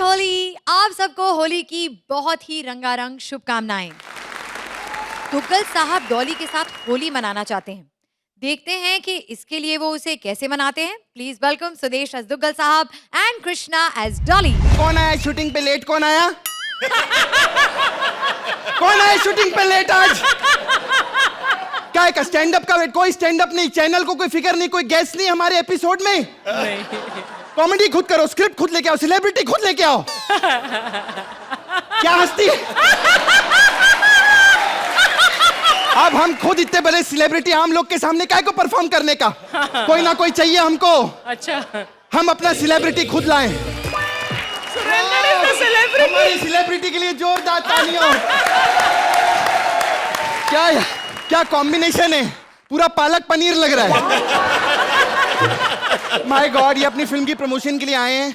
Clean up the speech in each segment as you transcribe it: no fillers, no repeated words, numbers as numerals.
होली। आप सबको होली की बहुत ही रंगारंग शुभकामनाएं। दुग्गल साहब डॉली के साथ होली मनाना चाहते हैं। देखते हैं कि इसके लिए वो उसे कैसे मनाते हैं। प्लीज वेलकम सुदेश एज दुग्गल साहब एंड कृष्णा एज डॉली। कौन आया शूटिंग पे लेट? कौन आया? कौन आया शूटिंग पे लेट आज? क्या है स्टैंड अप का वेट? कोई स्टैंड अप नहीं, चैनल को कोई फिक्र नहीं, कोई गेस्ट नहीं हमारे एपिसोड में। कॉमेडी खुद करो, स्क्रिप्ट खुद लेके आओ, सेलिब्रिटी खुद लेके आओ। क्या हंसती है? अब हम खुद इतने बड़े सेलिब्रिटी आम लोग के सामने काय को परफॉर्म करने का? कोई ना कोई चाहिए हमको। अच्छा, हम अपना सेलिब्रिटी खुद लाएं। हमारी सेलिब्रिटी के लिए जोरदार तालियां। क्या कॉम्बिनेशन है, पूरा पालक पनीर लग रहा है। माय गॉड, ये अपनी फिल्म की प्रमोशन के लिए आए हैं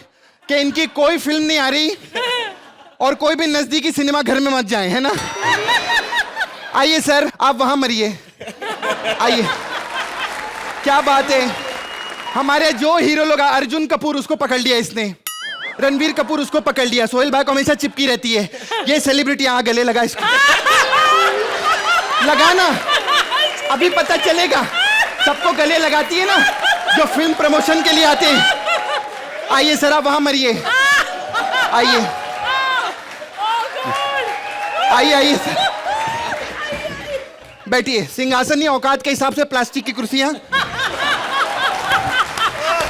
कि इनकी कोई फिल्म नहीं आ रही और कोई भी नजदीकी सिनेमा घर में मत जाएं, है ना? आइए सर, आप वहां मरिए, आइए। क्या बात है, हमारे जो हीरो लोग, अर्जुन कपूर उसको पकड़ लिया इसने, रणवीर कपूर उसको पकड़ लिया, सोहेल भाई को हमेशा चिपकी रहती है। ये सेलिब्रिटी यहाँ गले लगा इसको। लगाना, अभी पता चलेगा। सबको गले लगाती है ना जो फिल्म प्रमोशन के लिए आते हैं। आइए सर, आप वहां मरिए, आइए आइए आइए सर, बैठिए। सिंहासन ही औकात के हिसाब से प्लास्टिक की कुर्सियां।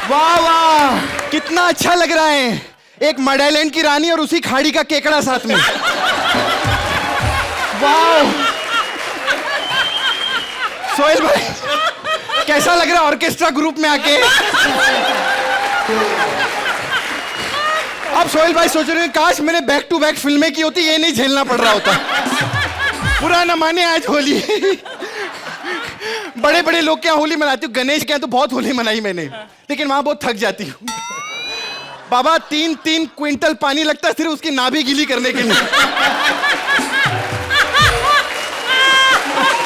वाह वाह, कितना अच्छा लग रहा है। एक मडालैंड की रानी और उसी खाड़ी का केकड़ा साथ में। वाह सोहेल भाई, कैसा लग रहा है ऑर्केस्ट्रा ग्रुप में आके? अब सोहेल भाई सोच रहे हैं काश मैंने बैक टू बैक फिल्में की होती, ये नहीं झेलना पड़ रहा होता। बुरा न माने, आज होली। बड़े बड़े लोग क्या होली मनाती हूँ, गणेश के यहाँ तो बहुत होली मनाई मैंने, लेकिन वहां बहुत थक जाती हूँ। बाबा 3-3 क्विंटल पानी लगता है सिर्फ उसकी नाभि गीली करने के लिए।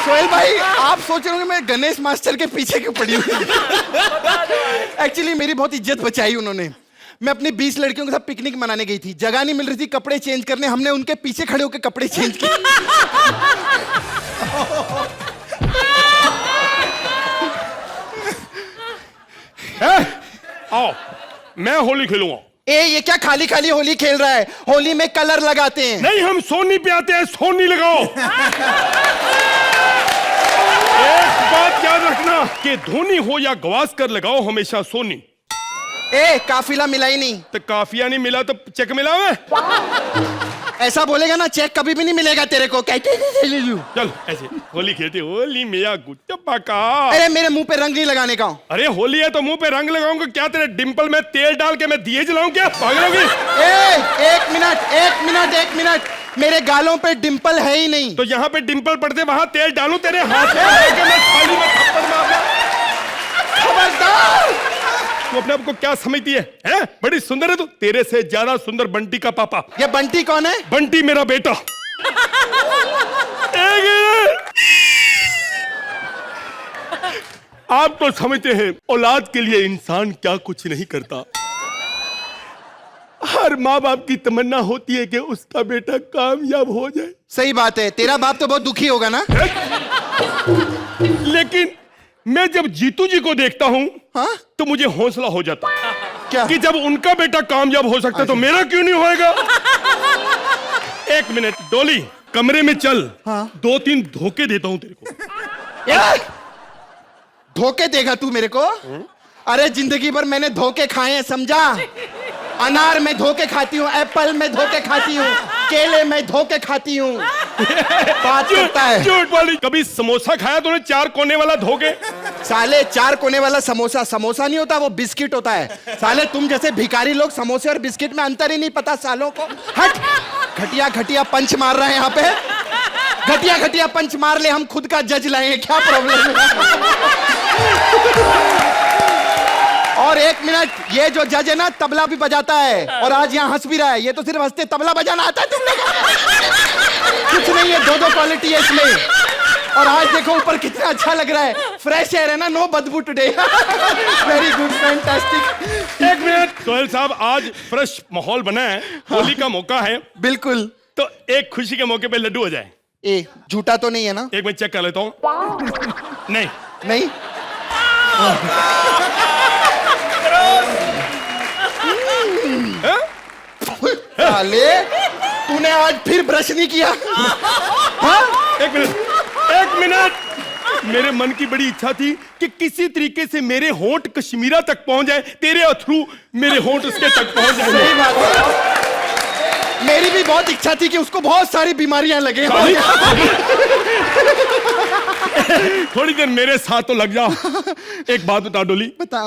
सोहेल भाई, आप सोच रहे होंगे मैं गणेश मास्टर के पीछे क्यों पड़ी हुई। एक्चुअली मेरी बहुत इज्जत बचाई उन्होंने। मैं अपनी 20 लड़कियों के साथ पिकनिक मनाने गई थी, जगह नहीं मिल रही थी कपड़े चेंज करने, हमने उनके पीछे खड़े होकर कपड़े चेंज किए। आओ, मैं होली खेलूंगा। ये क्या खाली खाली होली खेल रहा है? होली में कलर लगाते हैं। नहीं, हम सोनी पे आते हैं, सोनी लगाओ। एक बात याद रखना कि धोनी हो या गवास्कर लगाओ हमेशा सोनी। काफिला मिला ही नहीं तो काफिया नहीं मिला तो चेक मिला है। ऐसा बोलेगा ना, चेक कभी भी नहीं मिलेगा तेरे को। चल ऐसे होली खेलते, होली मिया गुट्टा का। अरे मेरे मुंह पे रंग नहीं लगाने का। अरे होली है तो मुंह पे रंग लगाऊंगा क्या? तेरे डिंपल में तेल डाल के मैं दिए जलाऊं क्या? पागलोगी? एक मिनट, मेरे गालों पे डिंपल है ही नहीं। तो यहाँ पे डिंपल पड़ते वहां तेल डालूं तेरे हाथ में? थाली में थप्पड़ मार। खबरदार! तू अपने आप को क्या समझती है? हैं? बड़ी सुंदर है तू। तेरे से ज्यादा सुंदर बंटी का पापा। ये बंटी कौन है? बंटी मेरा बेटा। आप तो समझते हैं औलाद के लिए इंसान क्या कुछ नहीं करता। हर माँ बाप की तमन्ना होती है कि उसका बेटा कामयाब हो जाए। सही बात है, तेरा बाप तो बहुत दुखी होगा ना। लेकिन मैं जब जीतू जी को देखता हूँ, हाँ? तो मुझे हौसला हो जाता क्या कि जब उनका बेटा कामयाब हो सकता है तो मेरा क्यों नहीं होएगा? एक मिनट डोली, कमरे में चल। हाँ? 2-3 धोखे देता हूँ तेरे को। धोखे देगा तू मेरे को? अरे जिंदगी भर मैंने धोखे खाए हैं, समझा? अनार में धोखे खाती हूँ, एप्पल में धोखे खाती हूँ, केले में धोखे खाती हूँ। बात करता है झूठ वाली। कभी समोसा खाया तूने 4 कोने वाला धोखे? साले 4 कोने वाला समोसा नहीं होता, वो बिस्किट होता है। साले तुम जैसे भिखारी लोग समोसे और बिस्किट में अंतर ही नहीं पता सालों को। हट, घटिया पंच मार रहे हैं यहाँ पे। घटिया पंच मार ले, हम खुद का जज लाए हैं, क्या प्रॉब्लम है? और एक मिनट, ये जो जज है ना तबला भी बजाता है और आज यहाँ हंस भी रहा है। ये तो सिर्फ हंसते, तबला बजाना आता है तुम लोगों को? कुछ नहीं है, 2 क्वालिटी है इसमें। और आज देखो ऊपर कितना अच्छा लग रहा है, फ्रेश एयर है ना, नो बदबू टुडे। Very good, fantastic. एक मिनट सोहेल साहब, आज फ्रेश माहौल बना है, होली का मौका है, बिल्कुल। तो एक खुशी के मौके पे लड्डू हो जाए। ए झूठा तो नहीं है ना? एक मिनट चेक कर लेता हूँ। नहीं नहीं। साले तूने आज फिर ब्रश नहीं किया? हाँ? एक मिनट, मेरे मन की बड़ी इच्छा थी कि किसी तरीके से मेरे होंठ कश्मीरा तक पहुंच जाए, तेरे थ्रू मेरे होंठ उसके तक पहुंच जाए। सही बात है। मेरी भी बहुत इच्छा थी कि उसको बहुत सारी बीमारियां लगे। थोड़ी देर मेरे साथ तो लग जा। एक बात बता डोली, बता।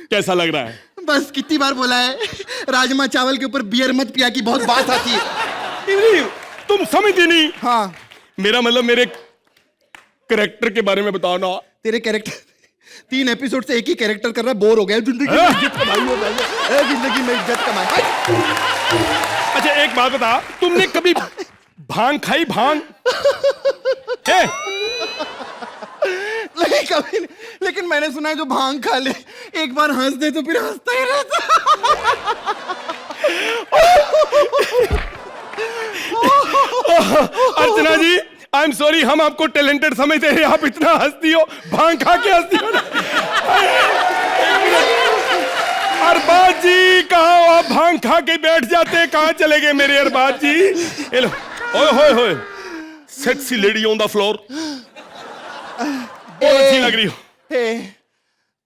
कैसा लग रहा है? बस कितनी बार बोला है, राजमा चावल के ऊपर बियर मत पिया की बहुत बात आती है। तुम समझती नहीं। हाँ, मेरा मतलब मेरे कैरेक्टर के बारे में बताओ ना। तेरे कैरेक्टर 3 एपिसोड से एक ही कैरेक्टर कर रहा, बोर हो गया। जिंदगी में इज्जत कमाई हो रही है, जिंदगी में इज्जत कमाई। अच्छा एक बात बता, तुमने कभी भांग खाई? भांग है? नहीं कभी नहीं। लेकिन मैंने सुना है जो भांग खा ले एक बार हंस दे तो फिर हंसता ही रहता। अर्चना जी, आई एम सॉरी, हम आपको टैलेंटेड समझते हैं, आप इतना हंसती हो, भांग खा के हंसती हो। अरबाज जी कहाँ हो? आप भांग खा के बैठ जाते हैं, कहाँ चले गए मेरे अरबाज जी? ये लो, ओए होए होए, sexy lady on the floor, बहुत अच्छी लग रही हो।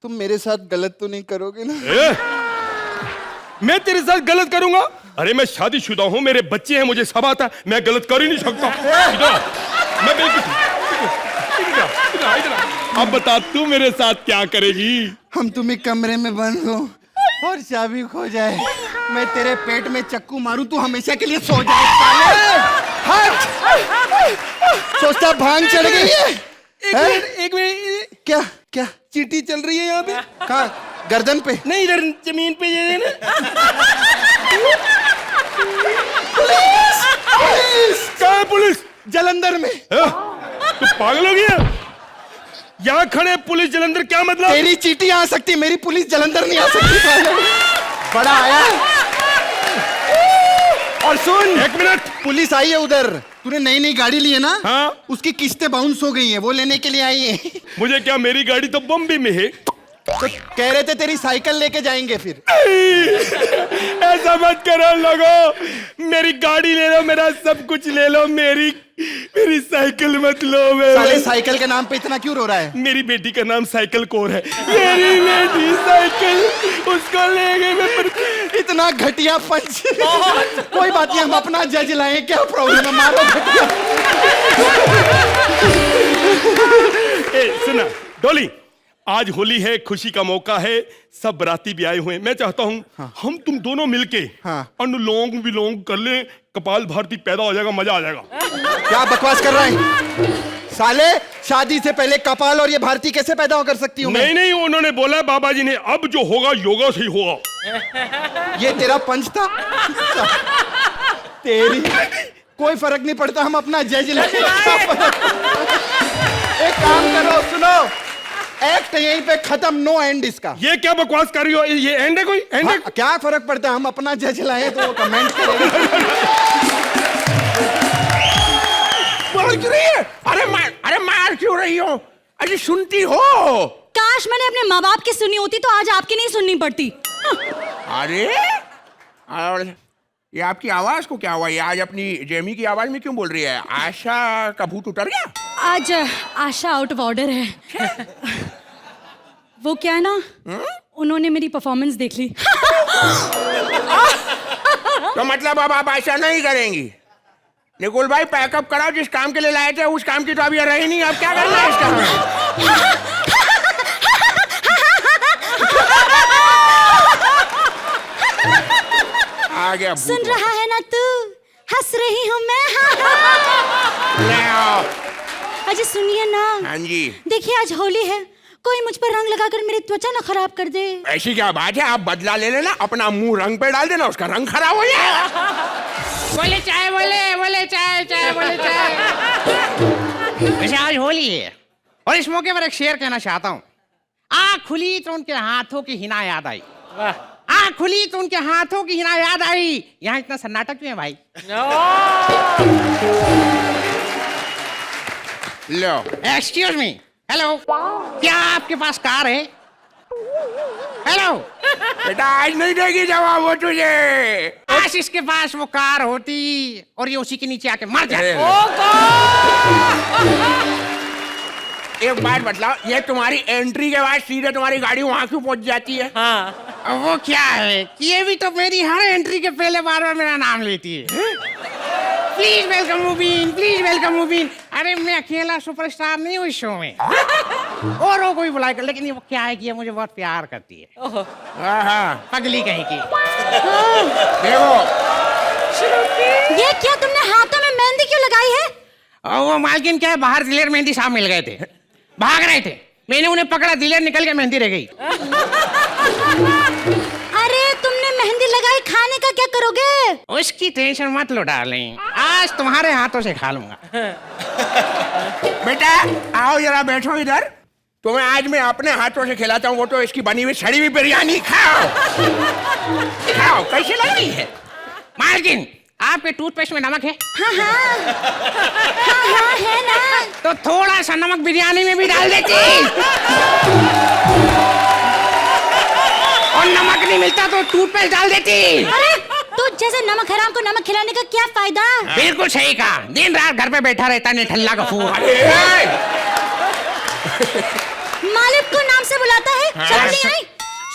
तुम मेरे साथ गलत तो नहीं करोगे ना? मैं तेरे साथ गलत करूंगा? अरे मैं शादीशुदा हूं, मेरे बच्चे हैं, मुझे सब आता है, मैं गलत कर ही नहीं सकता। मैं बिल्कुल अब बता तू मेरे साथ क्या करेगी? हम तुम एक कमरे में बंद हो और चाबी खो जाए, मैं तेरे पेट में चक्कू मारूं, तू हमेशा के लिए सो जाए। सोचता भांग चढ़ गई है? एक मिनट, क्या क्या चींटी चल रही है यहाँ पे? कहाँ? गर्दन पे? नहीं, इधर जमीन पे ये ना। पुलिस! कहाँ है पुलिस? जलंधर में। तू पागल हो गया? यहाँ खड़े पुलिस जलंधर, क्या मतलब? तेरी चींटी आ सकती, मेरी पुलिस जलंधर नहीं आ सकती। बड़ा आया। और सुन, एक मिनट, पुलिस आई है उधर। तूने नई नई गाड़ी ली है ना? हाँ। उसकी किस्तें बाउंस हो गई हैं, वो लेने के लिए आई है। मुझे क्या, मेरी गाड़ी तो बम्बई में है। तो कह रहे थे तेरी साइकिल लेके जाएंगे फिर। ऐसा मत करो लोगों, मेरी गाड़ी ले लो, मेरा सब कुछ ले लो, मेरी साइकिल मत लो। साले साइकिल के नाम पे इतना क्यों रो रहा है? मेरी बेटी का नाम साइकिल कौर है। मेरी बेटी साइकिल, उसको ले गए मैं। इतना घटिया पंच। कोई बात नहीं, हम अपना जज लाए, क्या प्रॉब्लम है? मारो घटिया। सुना डोली, आज होली है, खुशी का मौका है, सब बराती भी आए हुए हैं। मैं चाहता हूँ हम तुम दोनों मिलके अनुलोम विलोम कर ले, कपाल भारती पैदा हो जाएगा, मजा आ जाएगा। क्या बकवास कर रहा है साले? शादी से पहले कपाल और ये भारती कैसे पैदा कर सकती हूँ? नहीं नहीं, उन्होंने बोला बाबा जी ने, अब जो होगा योगा से ही होगा। ये तेरा पंच था? तेरी कोई फर्क नहीं पड़ता, हम अपना जज लेंगे। एक काम करो, सुनो, एक्ट यहीं पे खत्म, नो एंड इसका। ये क्या बकवास कर रही हो? ये एंड है? कोई एंड है? क्या फर्क पड़ता है, हम अपना जज लाए तो वो कमेंट करेगा। मार क्यों रही है? अरे मार क्यों रही हो? अरे सुनती हो? काश मैंने अपने माँ बाप की सुनी होती तो आज आपकी नहीं सुननी पड़ती। अरे और ये आपकी आवाज को क्या हुआ? ये आज अपनी जेमी की आवाज में क्यों बोल रही है? आशा का भूत उतर गया? आज आशा आउट ऑफ ऑर्डर है। वो क्या है ना, उन्होंने मेरी परफॉर्मेंस देख ली। तो मतलब अब आप ऐसा नहीं करेंगी? निकुल भाई पैकअप कराओ, जिस काम के लिए लाए थे उस काम की तो अभी रही नहीं, अब क्या करना है इस काम में? आ गया भूत। सुन रहा है ना तू, हंस रही हूँ मैं। ले आओ। अजय सुनिए ना। हाँ जी। देखिए आज होली है, कोई मुझ पर रंग लगाकर मेरी त्वचा ना खराब कर दे। ऐसी क्या बात है, आप बदला ले लेना, अपना मुंह रंग पे डाल देना, उसका रंग खराब हो जाएगा। बोले चाय, बोले चाय, बोले चाय। वैसे आज होली है और इस मौके पर एक शेर कहना चाहता हूँ। आँख खुली तो उनके हाथों की हिना याद आई, आँख खुली तो उनके हाथों की हिना याद आई। यहाँ इतना सन्नाटा क्यों है भाई? लो एक्सक्यूज मी, हेलो, क्या आपके पास कार है? हेलो, बेटा आज नहीं देगी जवाब वो तुझे। काश इसके पास वो कार होती और ये उसी के नीचे आके मर जाए। एक बात बतलाओ, ये तुम्हारी एंट्री के बाद सीधे तुम्हारी गाड़ी वहां क्यों पहुंच जाती है? अब वो क्या है कि ये भी तो मेरी हर एंट्री के पहले बार बार मेरा नाम लेती है। Please welcome Mubeen, please welcome Mubeen. अरे मैं अकेला सुपरस्टार नहीं हूँ इस शो में, और कोई बुलाए, लेकिन ये वो क्या है कि ये मुझे बहुत प्यार करती है। हाँ पगली कहीं की। देखो ये क्या तुमने हाथों में मेहंदी क्यों लगाई है? और वो मालकिन क्या है, बाहर दिलेर मेहंदी साहब मिल गए थे, भाग रहे थे, मैंने उन्हें पकड़ा, दिलेर निकल के मेहंदी रह गई। अरे तुमने मेहंदी लगाई, खाने का क्या करोगे? उसकी टेंशन मत लो डार्लिंग, आज तुम्हारे हाथों से खा लूंगा। बेटा आओ जरा बैठो इधर, तुम्हें आज मैं अपने हाथों से खिलाता हूँ, वो तो इसकी बनी हुई सड़ी हुई बिरयानी खाओ। खाओ, कैसी लग रही है? मालकिन आपके टूथपेस्ट में नमक है? हाँ है ना। तो थोड़ा सा नमक बिरयानी में भी डाल देती। और नमक नहीं मिलता तो टूथपेस्ट डाल देती। अरे तो जैसे नमक हराम को नमक खिलाने का क्या फायदा? बिल्कुल सही कहा, दिन रात घर पे बैठा रहता निठल्ला गफूर। मालिक को नाम से बुलाता है, शर्म नहीं आई?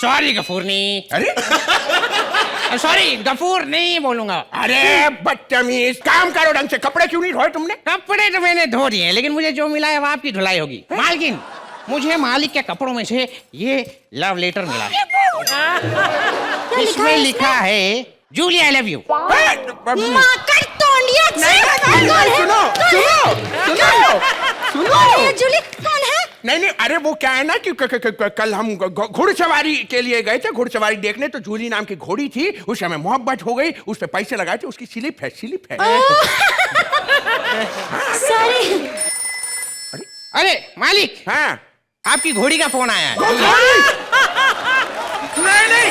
सॉरी गफूर नहीं, अरे सॉरी गफूर नहीं बोलूंगा। अरे बदतमीज, काम करो ढंग से। कपड़े क्यों नहीं धोए तुमने? कपड़े तो मैंने धो दिए, लेकिन मुझे जो मिला है वो आपकी धुलाई होगी। मालकिन मुझे मालिक के कपड़ों में से ये लव लेटर मिला है। इसमें लिखा है जूली आई लव यू। माकर तोंडिया। सुनो सुनो सुनो सुनो। जूली कौन है? नहीं, अरे वो क्या है ना कि कल हम घुड़सवारी के लिए गए थे, घुड़सवारी देखने, तो जूली नाम की घोड़ी थी, उस समय मोहब्बत हो गई, उस पे पैसे लगाए थे, उसकी स्लिप है। सॉरी। अरे मालिक, हाँ आपकी घोड़ी का फोन आया है। नहीं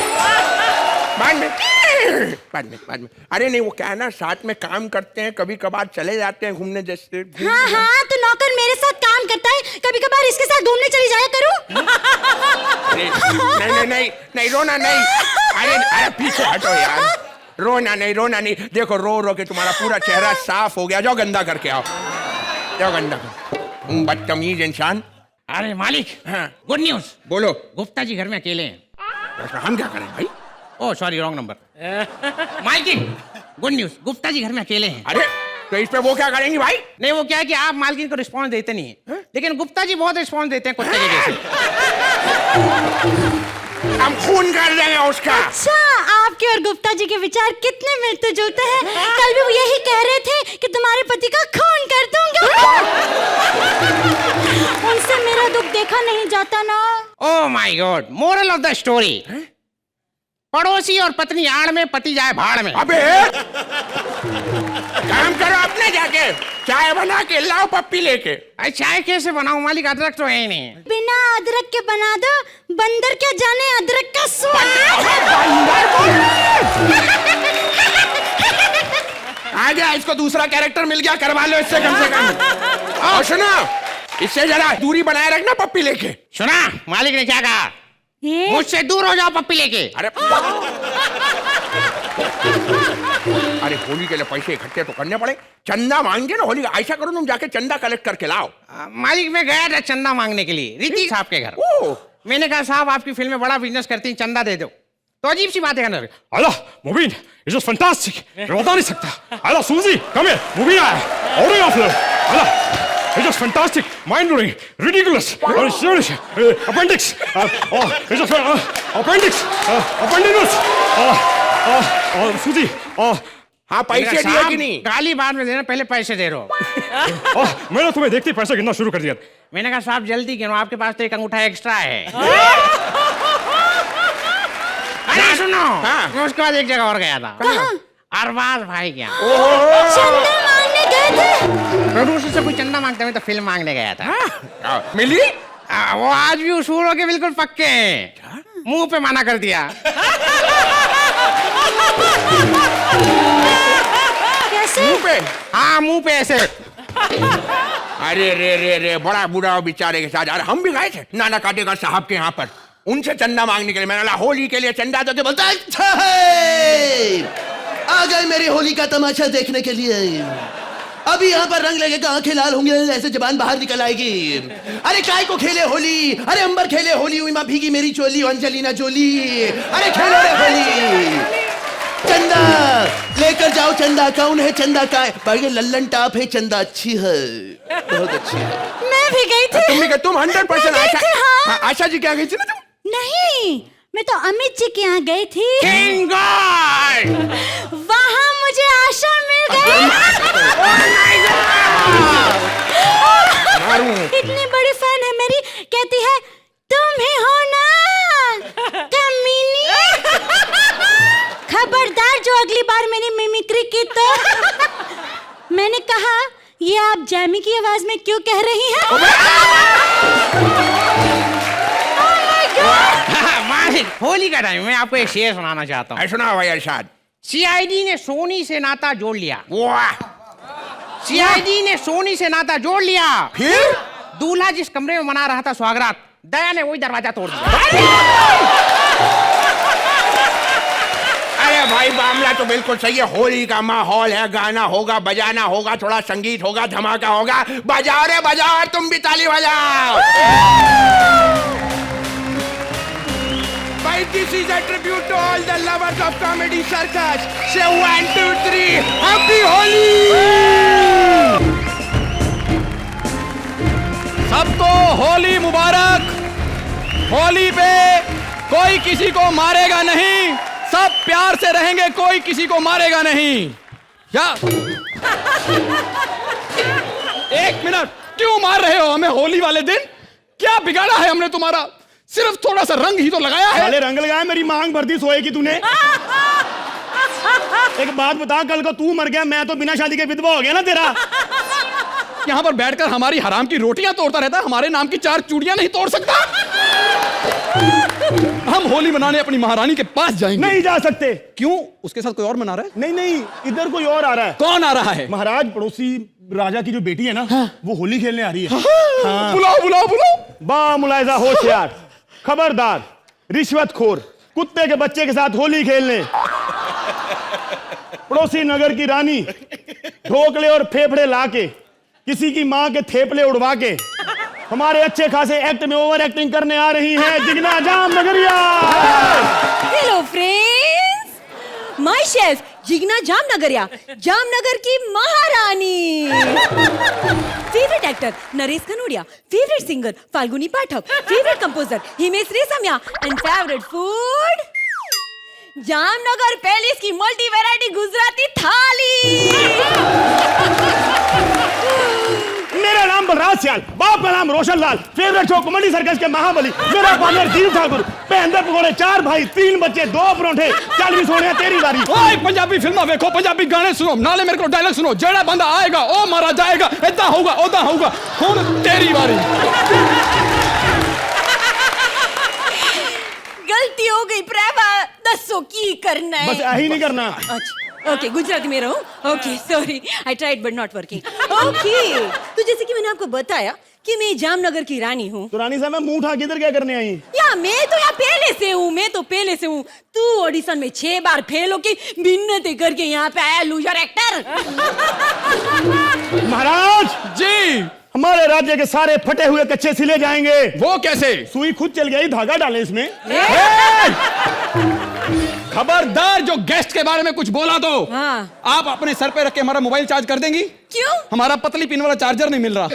बाद में। अरे नहीं, वो क्या है ना, साथ में काम करते हैं, कभी कभार चले जाते हैं घूमने जैसे। हाँ तो नौकर मेरे साथ काम करता है, कभी कभार इसके साथ घूमने चली जाया करूं। नहीं रोना नहीं। अरे पीछे हटो यार, रोना नहीं। देखो रो रो के तुम्हारा पूरा चेहरा साफ हो गया। जाओ गंदा करके आओ, जाओ गंदा कर। बदतमीज इंसान। अरे मालिक, हाँ गुड न्यूज। बोलो। गुप्ता जी घर में अकेले हैं। हम क्या करें भाई? Oh sorry, wrong number. मालकिन गुड न्यूज, गुप्ता जी घर में अकेले हैं। अरे तो इस पे वो क्या करेंगी भाई? नहीं, वो क्या है कि आप मालकिन को रिस्पॉन्स देते नहीं है, लेकिन गुप्ता जी बहुत रिस्पॉन्स देते हैं कुत्ते के जैसे। हम खून कर देंगे उसका। अच्छा, आपके और गुप्ता जी के विचार कितने मिलते जुलते हैं। कल भी वो यही कह रहे थे कि तुम्हारे पति का खून कर दूंगा। उनसे मेरा दुख देखा नहीं जाता ना। Oh my God, moral of the story, पड़ोसी और पत्नी आड़ में, पति जाए भाड़ में। अबे काम करो अपने, जाके चाय बना के लाओ पप्पी लेके। अरे चाय कैसे बनाऊं मालिक, अदरक तो है ही नहीं। बिना अदरक के बना दो, बंदर क्या जाने अदरक का स्वाद। आ गया, इसको दूसरा कैरेक्टर मिल गया, करवा लो इससे कम से कम। और सुनो, इससे जरा दूरी बनाए रखना पप्पी लेके। सुना मालिक ने क्या कहा? ये मुझसे दूर हो जाओ पप्पी लेके। अरे होली के लिए पैसे इकट्ठे तो करने पड़े, चंदा मांगे ना होली का। ऐसा करो तुम जाके चंदा कलेक्ट करके लाओ। मालिक मैं गया था चंदा मांगने के लिए रीति साहब के घर। मैंने कहा साहब आपकी फिल्म में बड़ा बिजनेस करती हैं, चंदा दे दो। तो अजीब सी बात है कहने लगे, Alter, Mubin, ist das fantastisch. Ich war da nicht sagt. Alter, Susi, komm her. Mubin, Autograph. Alter, ist das fantastisch, mind-blowing, ridiculous, serious, appendix. Ist das appendix, appendix. Susi, हाँ पैसे दिए कि नहीं? गाली बाद में देना, पहले पैसे दे रहे हो। मैंने तुम्हें देखते ही पैसा गिनना शुरू कर दिया। मैंने कहा साहब जल्दी गिनो, आपके पास तो एक अंगूठा एक्स्ट्रा है। अरे सुनो, हाँ। मैं उसके बाद एक जगह और गया था। अरबाज भाई क्या चंदा मांगने गए थे। प्रोड्यूसर से कोई चंदा मांगता, मैं तो फिल्म मांगने गया था। मिली? वो आज भी उसूल हो के बिल्कुल पक्के हैं। मुंह पे मना कर दिया। कैसे? मुंह पे। हाँ मुंह पे ऐसे। अरे रे रे रे, बड़ा बुरा बेचारे के साथ। अरे हम भी गए थे नाना काटेकर साहब के यहाँ पर, उनसे चंदा मांगने के लिए। मैंने बोला होली के लिए चंदा दो, तो बोलता है अच्छा है, आ गए मेरी होली का तमाशा देखने के लिए। अभी यहाँ पर रंग लगेगा, आंखें लाल होंगे, ऐसे जबान बाहर निकल आएगी। अरे काय को खेले होली, अरे अंबर खेले होली, उमा भीगी मेरी चोली, अंजलिना जोली, अरे खेलो रे होली। चंदा लेकर जाओ, चंदा कौन है, चंदा का है? भाई लल्लन टाप है, चंदा अच्छी है, बहुत अच्छी है। मैं भी गई थी। तुम 100% मैं गई आशा। थी, हाँ। हाँ, आशा जी क्या गई थी ना तुम? नहीं, मैं तो अमित जी के यहाँ गई थी। Thank God! वहाँ मुझे आशा मिल गई। मारूं। इतनी बड़ी फैन है मेरी, कहती है तुम ही हो ना कमीनी। खबरदार जो अगली बार मैंने मिमिक्री की तो। मैंने कहा ये आप जैमी की आवाज में क्यों कह रही हैं? मालिक, होली का टाइम, मैं आपको एक शेर सुनाना चाहता हूँ। सुना भाई अरशाद। सीआईडी ने सोनी से नाता जोड़ लिया। वाह, सीआईडी ने सोनी से नाता जोड़ लिया। फिर दूल्हा जिस कमरे में मना रहा था स्वागरात, दया ने वही दरवाजा तोड़ दिया। अरे भाई मामला तो बिल्कुल सही है। होली का माहौल है, गाना होगा, बजाना होगा, थोड़ा संगीत होगा, धमाका होगा। बजाओ रे बजाओ, तुम भी ताली बजाओ। भाई this is a tribute to all the lovers of comedy circus. Say 1 2 3 Happy Holi! सबको होली मुबारक। होली पे कोई किसी को मारेगा नहीं, सब प्यार से रहेंगे, कोई किसी को मारेगा नहीं। क्या? एक मिनट, क्यों मार रहे हो हमें होली वाले दिन? क्या बिगाड़ा है हमने तुम्हारा? सिर्फ थोड़ा सा रंग ही तो लगाया है। साले रंग लगाया, मेरी मांग भर दी सोए की तूने। एक बात बता, कल को तू मर गया, मैं तो बिना शादी के विधवा हो गया ना तेरा। यहाँ पर बैठकर हमारी हराम की रोटियां तोड़ता रहता, हमारे नाम की 4 चूड़ियां नहीं तोड़ सकता। हम होली मनाने अपनी महारानी के पास जाएंगे। नहीं जा सकते। क्यों? उसके साथ कोई और मना रहा है? नहीं नहीं, इधर कोई और आ रहा है। कौन आ रहा है? महाराज, पड़ोसी राजा की जो बेटी है ना, वो होली खेलने आ रही है। हाँ। बुलाओ बुलाओ बुलाओ। बा मुलायजा होशियार, खबरदार, रिश्वतखोर, कुत्ते के बच्चे के साथ होली खेलने। पड़ोसी नगर की रानी ढोकले और फेफड़े लाके, किसी की माँ के थेपले उड़वा के हमारे अच्छे खासे एक्ट में ओवर एक्टिंग करने आ रही हैं Jigna Jamnagariya. Hello friends, my chef Jigna Jamnagariya, Jamnagar की महारानी। Favourite actor Naresh Kanodia, favourite singer Falguni Pathak, favourite composer Himesh Reshammiya and favourite food Jamnagar palace की मल्टी वैरायटी गुजराती थाली। मेरा नाम बलराज सियाल, बाप का नाम Roshan Lal, favourite show comedy circus के महाबली, मेरा पार्टनर दीप ठाकुर, पहंदे पकौड़े, 4 भाई, 3 बच्चे, 2 परोंठे, चल भी सोने तेरी बारी। ओए पंजाबी फिल्मा देखो, पंजाबी गाने सुनो, नाले मेरे को डायलॉग सुनो। जेड़ा बंदा आएगा ओ मारा जाएगा, इतना होगा ओदा होगा। हुन तेरी बारी। गलती हो गई प्रेमा, दसो की करना है। बस यही नहीं करना। अच्छा, ओके, गुजराती में रहूं। Okay, sorry, I tried but not working. Okay, तो जैसे कि मैंने आपको बताया कि मैं जामनगर की रानी हूँ। तो रानी साहब, मैं मुंह उठा के इधर क्या करने आई? या मैं तो यहाँ पहले से हूँ, मैं तो पहले से हूँ। तू ऑडिशन में 6 बार फेल होके मिन्नतें करके यहाँ पे आया लूजर एक्टर। महाराज जी, हमारे राज्य के सारे फटे हुए कच्चे सिले जाएंगे। वो कैसे? सुई खुद चल गई, धागा डाले इसमें। खबरदार, जो गेस्ट के बारे में कुछ बोला तो हाँ। आप अपने सर पे रख के हमारा मोबाइल चार्ज कर देंगी? क्यों? हमारा पतली पिन वाला चार्जर नहीं मिल रहा।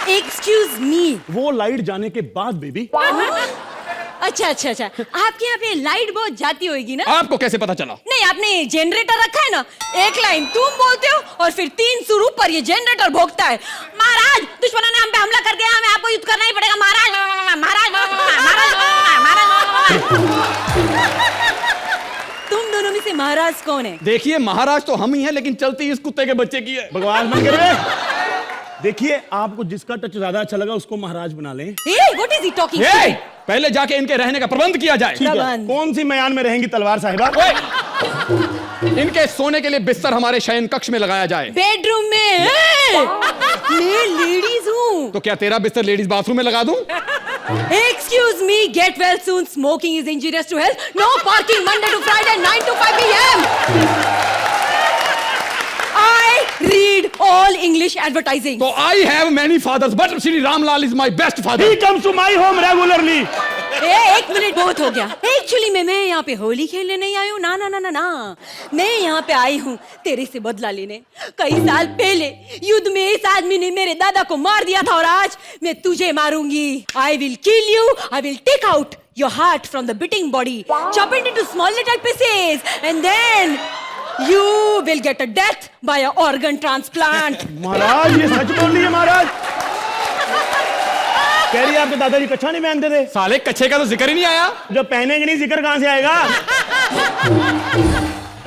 Excuse me. वो लाइट जाने के बाद बेबी। अच्छा अच्छा अच्छा, आपके यहाँ पे लाइट बहुत जाती होगी ना? आपको कैसे पता चला? नहीं, आपने जनरेटर रखा है ना, एक लाइन तुम बोलते हो और फिर 3 सुर ऊपर ये जनरेटर भोगता है। महाराज, दुश्मनों ने हम पे हमला कर दिया, हमें आपको युद्ध करना ही पड़ेगा। महाराज महाराज महाराज तुम दोनों में से महाराज कौन है? देखिए, महाराज तो हम ही हैं, लेकिन चलती इस कुत्ते के बच्चे की है। भगवान मन करे। देखिए, आपको जिसका टच ज्यादा अच्छा लगा उसको महाराज बना लें। Hey, what is he talking? पहले जाके इनके रहने का प्रबंध किया जाए। प्रबंध। कौन सी मयान में रहेंगी तलवार साहिबा? ओए! इनके सोने के लिए बिस्तर हमारे शयन कक्ष में लगाया जाए। बेडरूम में मैं लेडीज हूँ। तो क्या तेरा बिस्तर लेडीज बाथरूम में लगा दूं? Excuse me, get well soon. Smoking is injurious to health. No parking Monday to Friday, 9 to 5 p.m. I read all English advertising. तो I have many fathers, but Shri Ramlal is my best father. He comes to my home regularly. एक minute बहुत हो गया। Actually मैं यहाँ पे होली खेलने नहीं आई हूँ। ना ना ना ना ना, मैं यहाँ पे आई हूँ तेरे से बदला लेने। कई साल पहले युद्ध में इस आदमी ने मेरे दादा को मार दिया था और आज मैं तुझे मारूंगी। I will kill you. I will take out your heart from the beating body, chop it into small little pieces, and then you will get a death by an organ transplant. महाराज ये सच बोल रही है महाराज। कह रही है आपके दादाजी कच्छा नहीं पहनते थे। साले कच्छे का तो जिक्र ही नहीं आया। जब पहनेंगे नहीं जिक्र कहां से आएगा?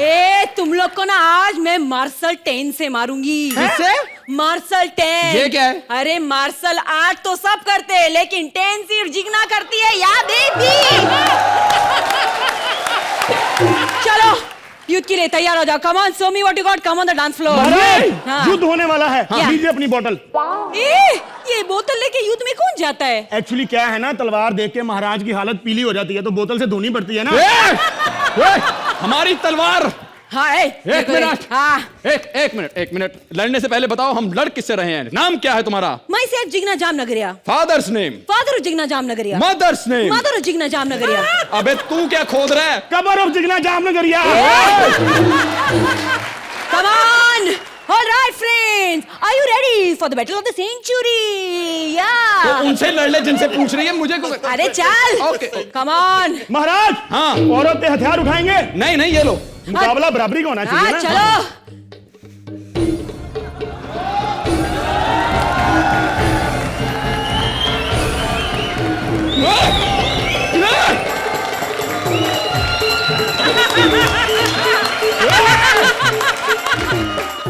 ए तुम लोग को ना आज मैं मार्शल 10 से मारूंगी। किससे? मार्शल 10। ये क्या है? अरे मार्शल आर्ट तो सब करते हैं लेकिन 10 सिर्फ जिगना करती है, याद है भी? चलो युद्ध के लिए तैयार हो जाओ। Come on, show me what you got. Come on the dance floor. महाराज युद्ध होने वाला है। क्या? लीजिए अपनी बोतल। ये बोतल लेके युद्ध में कौन जाता है? एक्चुअली क्या है ना, तलवार देख के महाराज की हालत पीली हो जाती है तो बोतल से धोनी पड़ती है ना। हमारी तलवार। हाँ एक मिनट। हाँ एक मिनट। लड़ने से पहले बताओ हम लड़ किससे रहे हैं? नाम क्या है तुम्हारा? मैं chef Jigna Jamnagariya. Father's name? Father Jigna Jamnagariya. Mother's name? Mother Jigna Jamnagariya. अबे तू क्या खोद रहा है? कबर of Jigna Jamnagariya. Come on! All right, friends. Are you ready for the battle of the century? Yeah. तो उनसे लड़ ले जिनसे पूछ रही है मुझे को... अरे चल। Okay. Come on. महाराज हाँ। औरत पे हथियार उठाएंगे? नहीं ये लो। मुकाबला बराबरी का होना चाहिए हाँ ना। चलो।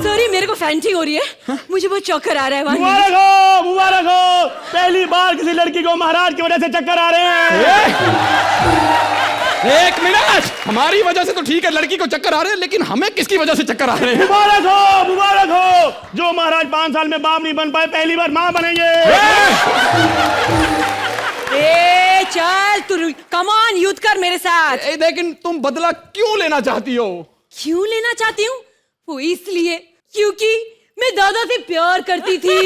सॉरी मेरे को फैंटिंग हो रही है। मुझे बहुत चक्कर आ रहा है। मुबारक हो। पहली बार किसी लड़की को महाराज की वजह से चक्कर आ रहे हैं। एक मिनट। हमारी वजह से तो ठीक है, लड़की को चक्कर आ रहे हैं, लेकिन हमें किसकी वजह से चक्कर आ रहे हैं? मुबारक हो। जो महाराज 5 साल में बाप नहीं बन पाए पहली बार मां बनेंगे। ए चल तू कम ऑन युद्ध कर मेरे साथ। लेकिन तुम बदला क्यों लेना चाहती हो? क्यों लेना चाहती हूँ? वो इसलिए क्योंकि मैं दादा से प्यार करती थी।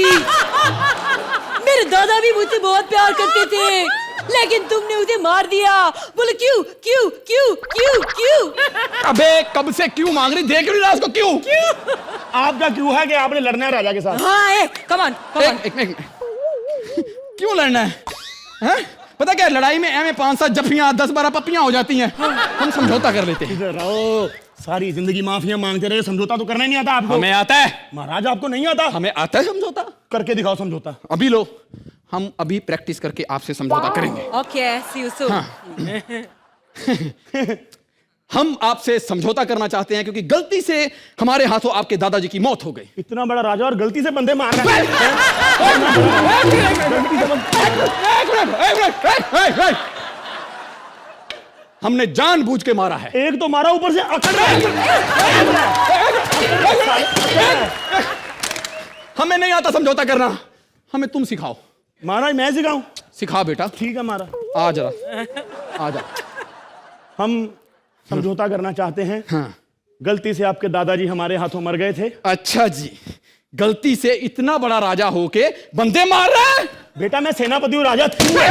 मेरे दादा भी मुझसे बहुत प्यार करते थे लेकिन तुमने उसे मार दिया। बोलो क्यों क्यों क्यों क्यों क्यों? अबे कब से क्यों मांग रही? देख रही ना उसको क्यों? आपका क्यों है कि आपने लड़ना है राजा के साथ? हाँ कम ऑन एक क्यों लड़ना है? हैं? पता क्या लड़ाई में ऐਵੇਂ 5-7 जफियां 10-12 पप्पियां हो जाती हैं। हम समझौता कर लेते हैं। सारी जिंदगी माफिया मांगते रहे, समझौता तो करना ही नहीं आता आपको। हमें आता है महाराज, आपको नहीं आता? हमें आता है समझौता। करके दिखाओ समझौता। अभी लो, हम अभी प्रैक्टिस करके आपसे समझौता करेंगे। Okay see you soon. हम आपसे समझौता करना चाहते हैं क्योंकि गलती से हमारे हाथों आपके दादाजी की मौत हो गई। इतना बड़ा राजा और गलती से बंदे मार रहे हैं। हमने जानबूझ के मारा है। एक तो मारा, ऊपर से अकड़ रहा है। हमें नहीं आता समझौता करना, हमें तुम सिखाओ। महाराज मैं सिखाऊं? सिखा बेटा। ठीक है मारा। आ जरा आ जा। हम समझौता करना चाहते हैं। हाँ। गलती से आपके दादाजी हमारे हाथों मर गए थे। अच्छा जी, गलती से इतना बड़ा राजा होके बंदे मार रहा है? बेटा मैं सेनापति हूँ, राजा तू है।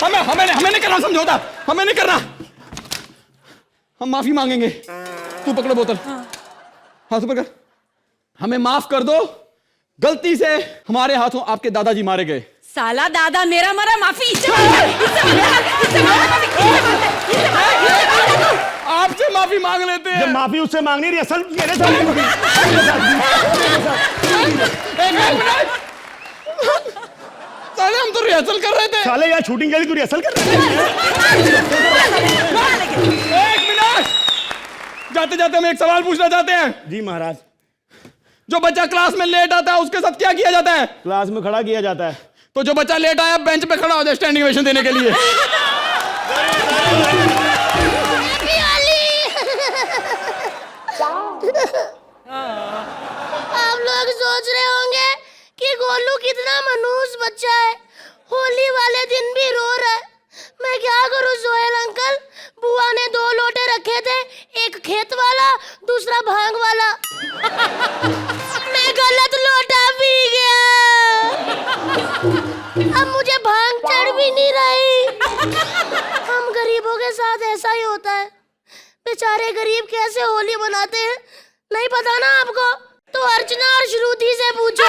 हमें नहीं करना समझौता, हमें नहीं करना। हम माफी मांगेंगे। तू पकड़ो बोतल, हाथ ऊपर कर। हमें माफ कर दो, गलती से हमारे हाथों आपके दादाजी मारे गए। साला दादा मेरा मरा, माफी। आपसे माफी मांग लेते हैं। जब माफी उससे मांगनी रही, असल मेरे साथ साले हम तो रिहर्सल कर रहे थे। साले यार शूटिंग के लिए तू रिहर्सल कर रहे थे। एक मिनट, जाते जाते हम एक सवाल पूछना चाहते हैं। जी महाराज। जो बच्चा क्लास में लेट आता है उसके साथ क्या किया जाता है? क्लास में खड़ा किया जाता है। तो जो बच्चा लेट आया बेंच पे खड़ा हो जाए स्टैंडिंग ओवेशन देने के लिए। आप लोग सोच रहे होंगे कि गोलू कितना मनहूस बच्चा है, होली वाले दिन भी रो रहा है। मैं क्या करूं सोहेल अंकल, बुआ ने 2 लोटे रखे थे, एक खेत वाला दूसरा भांग वाला। मैं गलत लोटा पी गया, अब मुझे भांग चढ़ भी नहीं रही। हम गरीबों के साथ ऐसा ही होता है, बेचारे गरीब कैसे होली मनाते हैं नहीं पता ना आपको, तो अर्चना और श्रुति से पूछो।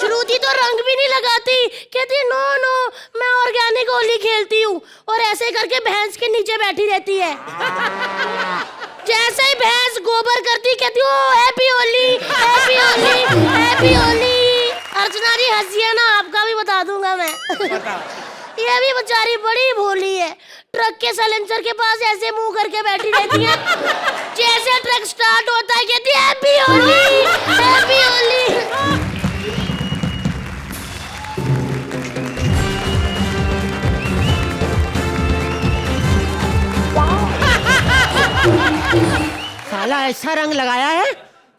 श्रुति तो रंग भी नहीं लगाती, कहती नो नो मैं ऑर्गेनिक होली खेलती हूँ, और ऐसे करके भैंस के नीचे बैठी रहती है। जैसे ही भैंस गोबर करती कहती ओ happy Holi happy Holi happy Holi. Archana ji हंसिए ना, आपका भी बता दूंगा मैं। ये भी बेचारी बड़ी भोली है, ट्रक के साइलेंसर के पास ऐसे मुंह करके बैठी रहती है, जैसे ट्रक स्टार्ट होता है कहती है हैप्पी होली हैप्पी होली। साला ऐसा रंग लगाया है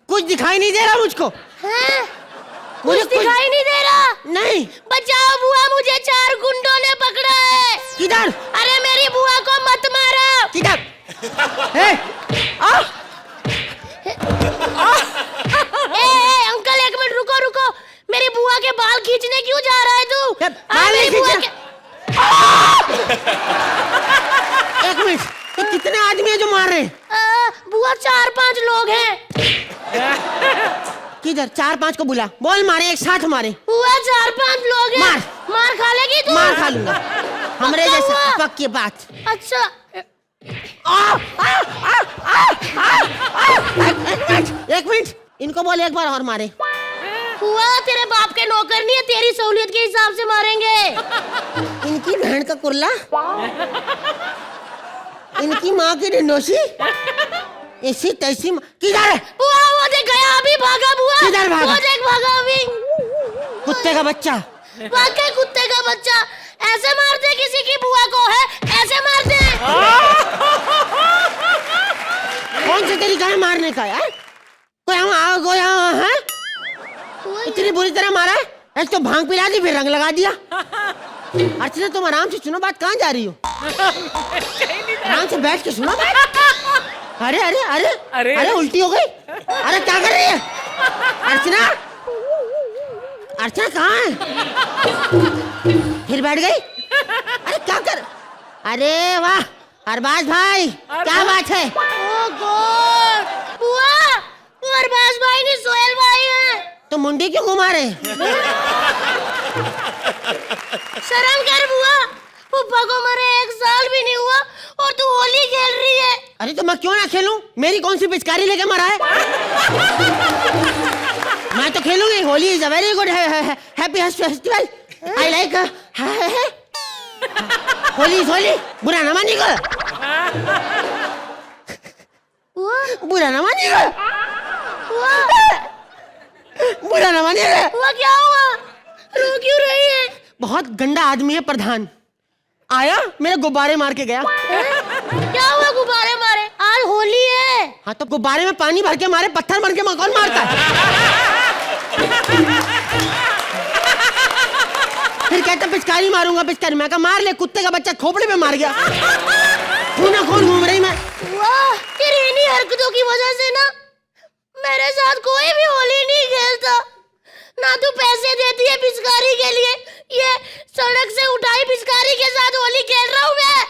कुछ दिखाई नहीं दे रहा मुझको। हैं? कुछ दिखाई नहीं दे रहा? नहीं। बचाओ बुआ, मुझे 4 गुंडों ने पकड़ा है। किधर? अरे मेरी बुआ को मत मारो। किधर? अंकल 1 मिनट रुको रुको, मेरी बुआ के बाल खींचने क्यों जा रहा है तू? मेरी बुआ के... 1 मिनट, तो कितने आदमी है जो मार रहे हैं? बुआ 4-5 लोग हैं। किधर? 4-5 को बुला, बोल मारे, एक साथ मारे। बुआ 4-5 लोग हैं। मार खा लेगी तू? मार खा लूंगा, हमरे जैसे पक्की बात। अच्छा एक मिनट, इनको बोल एक बार और मारे। बुआ तेरे बाप के नौकर नहीं है, तेरी सहूलियत के हिसाब से मारेंगे। इनकी बहन का कुर्ला, इनकी माँ की डिंडोसी, ऐसी तैसी। किधर है? बुआ वो देख गया, अभी भागा बुआ। किधर भागा? वो देख भागा अभी। कुत्ते का बच्चा, वाकई कुत्ते का बच्चा। ऐसे मारते किसी की बुआ को है, ऐसे मारते हैं। कौन सा तरीका है मारने का यार? कोई यहाँ है? इतनी बुरी तरह मारा है, एक तो भांग पिला दी फिर रंग लगा दिया। अर्चना तुम आराम से सुनो बात, कहाँ जा रही हो? आराम से बैठ के सुनो बात। अरे अरे अरे अरे अरे उल्टी हो गई। अरे क्या कर रही है अर्चना? अर्चना कहाँ है? फिर बैठ गई? अरे क्या कर? अरे वाह अरबाज भाई, क्या बात है? ओ गॉड, बुआ अरबाज भाई नहीं सोहेल भाई हैं। तो मुंडी क्यों घुमा रहे? शर्म कर बुआ, पुप्पा को मरे 1 साल भी नहीं हुआ और तू होली खेल रही है। अरे तो मैं क्यों ना खेलूं? मेरी कौन सी पिचकारी लेके मरा है? मैं तो खेलूंगी। Holi is a very good happy festival, I like. Holi is Holi, बुरा ना मानिएगा, बुरा ना मानिएगा, बुरा ना मानिएगा। हुआ क्या हुआ? रो क्यों रही है? बहुत गंदा आदमी है प्रधान, आया मेरे गुब्बारे मार के गया। क्या हुआ गुब्बारे मारे? आज होली है। हाँ तो गुब्बारे में पानी भर के मारे, पत्थर भर के कौन मारता है? फिर कहता पिचकारी मारूंगा पिचकारी। मैं कहा मार ले, कुत्ते का बच्चा खोपड़े में मार गया। खूना खून घूम रही मैं। वाह, तेरी इन्हीं हरकतों की वजह से ना मेरे साथ कोई भी होली नहीं खेलता। ना तू पैसे देती है पिचकारी के लिए, ये सड़क से उठाई पिचकारी के साथ होली खेल रहा हूँ मैं।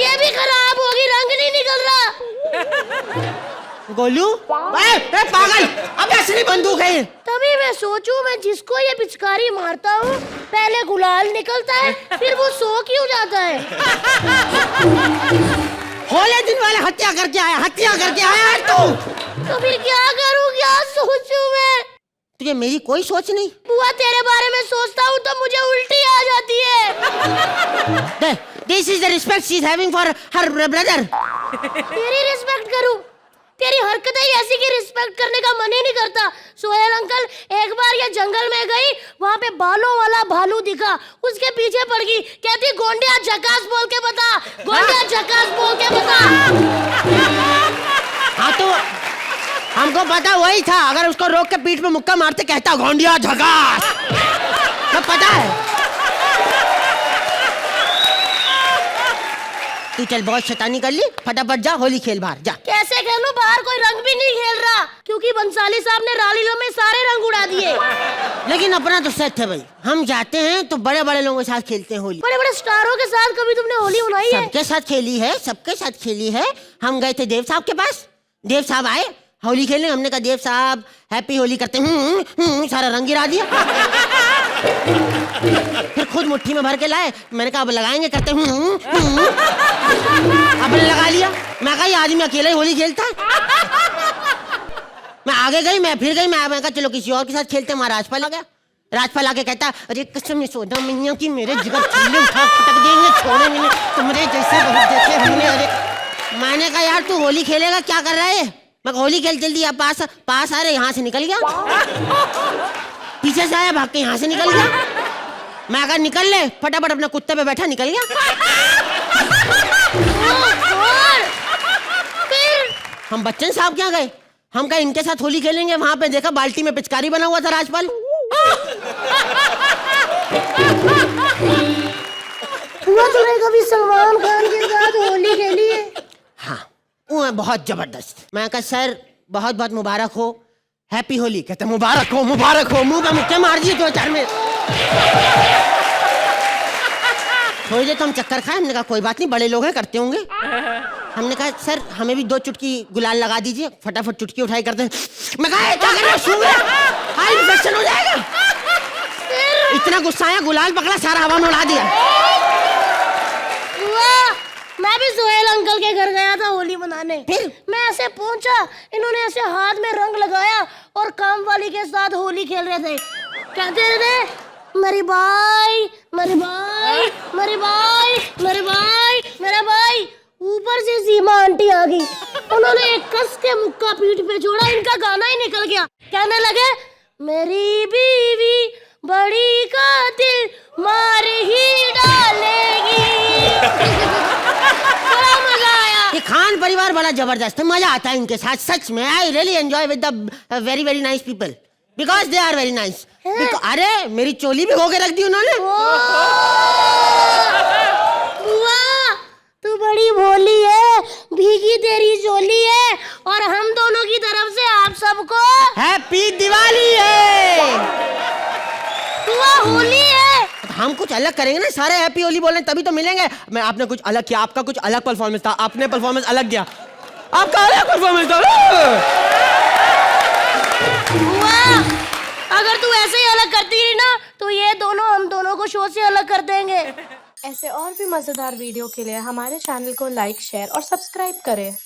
ये भी खराब होगी, रंग नहीं निकल रहा। गोलू पागल, अब असली बंदूक है। तभी मैं सोचूं, मैं जिसको ये पिचकारी मारता हूँ पहले गुलाल निकलता है, फिर वो सो क्यों जाता है? होले दिन वाले हत्या करके आया है तू। तो फिर क्या करूं, क्या सोचूं मैं? तुझे मेरी कोई सोच नहीं? बुआ तेरे बारे में सोचता हूँ तो मुझे उल्टी आ जाती है। This is the respect she is having for her brother. तेरी रिस्पेक्ट करूं? तेरी हरकतें ही ऐसी कि रिस्पेक्ट करने का मन ही नहीं करता। सोहेल अंकल, एक बार ये जंगल में गई, वहाँ पे बालों वाला भालू दिखा, उसके पीछे पड़ गई, कहती गोंडिया झकास बोल के बता, गोंडिया झकास बोल के बता। हाँ तो हमको पता वही था, अगर उसको रोक के पीठ पे मुक्का मारते कहता गोंडिया झकास, तो पता है। तू चल बहुत शैतानी कर ली, फटाफट जा होली खेल बाहर जा। कैसे खेलूं, बाहर कोई रंग भी नहीं खेल रहा, क्योंकि बंसाली साहब ने रालीला में सारे रंग उड़ा दिए। लेकिन अपना तो सेट है भाई, हम जाते हैं तो बड़े बड़े लोगों के साथ खेलते हैं होली। बड़े बड़े स्टारों के साथ कभी तुमने होली मनाई है? सबके साथ खेली है, सबके साथ खेली है। हम गए थे देव साहब के पास, देव साहब आए होली खेलने, हमने कहा देव साहब हैप्पी होली करते हैं, सारा रंग गिरा दिया। फिर खुद मुट्ठी में भर के लाए, मैंने कहा अब लगाएंगे, कहते अब लगा लिया। मैं कहा ये आदमी अकेला ही होली खेलता है। मैं आगे गई, मैं फिर गई, मैं कहा चलो किसी और के साथ खेलते हैं। वहाँ राजपाल आ गया, राजपाल आके कहता अरे कसम सोदा मैया की मेरे जिगर छीले उठा पटक देंगे, छोड़ेंगे नहीं तुम्हारे जैसे बहुत देखे हमने। अरे मैंने कहा यार तू होली खेलेगा, क्या कर रहा है? मैं होली खेल जल्दी, आप पास आ रहे, यहाँ से निकल गया, पीछे से आया भाग के यहाँ से निकल गया। मैं कहा निकल ले, फटाफट अपने कुत्ते पे बैठा निकल गया। हम बच्चन साहब क्या गए, हम कहा इनके साथ होली खेलेंगे, वहां पे देखा बाल्टी में पिचकारी बना हुआ था राजपाल। तुमने कभी सलमान खान के साथ होली खेली है? हाँ वो है बहुत जबरदस्त। मैं कहा सर बहुत बहुत मुबारक हो, हैप्पी होली। कहते मुबारक हो, मुबारक हो, मुंह पे मुक्के मार दिए 2 4 में। थोड़ी देर तो हम चक्कर खाए, हमने कहा कोई बात नहीं, बड़े लोग हैं करते होंगे। हमने कहा सर हमें भी 2 चुटकी गुलाल लगा दीजिए, फटाफट चुटकी उठाई करते हैं। मैं कहा क्या कर रहे हो, इन्फेक्शन हो जाएगा। इतना गुस्सा आया, गुलाल पकड़ा, सारा हवा में उड़ा दिया। मैं भी सोहेल अंकल के घर गया था होली मनाने। फिर मैं ऐसे पहुंचा, इन्होंने ऐसे हाथ में रंग लगाया और काम वाली के साथ होली खेल रहे थे। कहते थे मेरी भाई, मेरी भाई, मेरी भाई, मेरे भाई, मेरा भाई। ऊपर से सीमा आंटी आ गई, उन्होंने एक कस के मुक्का पीठ पे छोड़ा, इनका गाना ही निकल गया। कहने लगे मेरी बीवी बड़ी कातिल मार ही डालेगी। बड़ा मजा आया। ये खान परिवार बड़ा जबरदस्त है, मजा आता है इनके साथ सच में। I really enjoy with the very very nice people because they are very nice. अरे मेरी चोली भी होके रख दी उन्होंने। तू बड़ी भोली है, भीगी तेरी चोली है, और हम दोनों की तरफ से आप सबको हैप्पी दिवाली है। होली है। हम कुछ अलग करेंगे ना, सारे हैप्पी होली बोल रहे तभी तो मिलेंगे। मैं आपने कुछ अलग किया, आपका कुछ अलग परफॉर्मेंस था, आपने परफॉर्मेंस अलग किया, आपका अलग परफॉर्मेंस था। अगर तू ऐसे ही अलग करती रही ना तो ये दोनों हम दोनों को शो से अलग कर देंगे। ऐसे और भी मजेदार वीडियो के लिए हमारे चैनल को लाइक, शेयर और सब्सक्राइब करें।